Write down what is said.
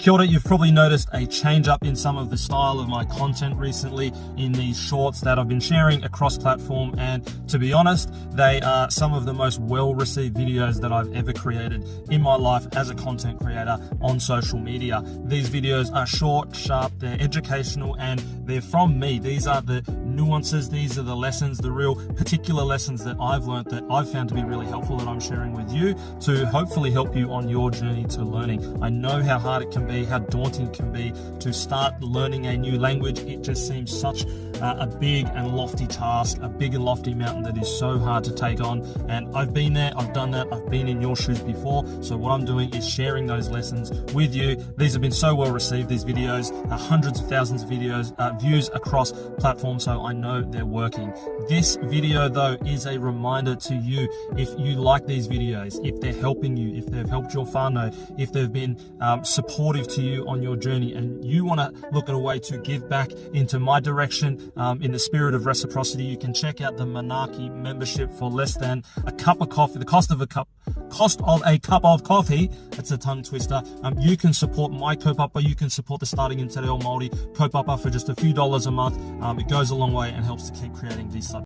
Kia ora, you've probably noticed a change up in some of the style of my content recently in these shorts that I've been sharing across platform, and to be honest, they are some of the most well-received videos that I've ever created in my life as a content creator on social media. These videos are short, sharp, they're educational, and they're from me. These are the nuances, these are the lessons, the real particular lessons that I've learned that I've found to be really helpful that I'm sharing with you to hopefully help you on your journey to learning. I know how hard it can be, how daunting it can be to start learning a new language. It just seems such a big and lofty task, a big and lofty mountain that is so hard to take on. And I've been there, I've done that, I've been in your shoes before. So what I'm doing is sharing those lessons with you. These have been so well received, these videos, hundreds of thousands of videos, views across platforms, so I know they're working. This video though is a reminder to you, if you like these videos, if they're helping you, if they've helped your whānau, if they've been supportive to you on your journey, and you want to look at a way to give back into my direction in the spirit of reciprocity, you can check out the Manaaki membership for less than a cup of coffee, the cost of a cup of coffee. It's a tongue twister. You can support my kaupapa, you can support the Starting in Te Reo Māori kaupapa for just a few dollars a month. It goes a long way and helps to keep creating these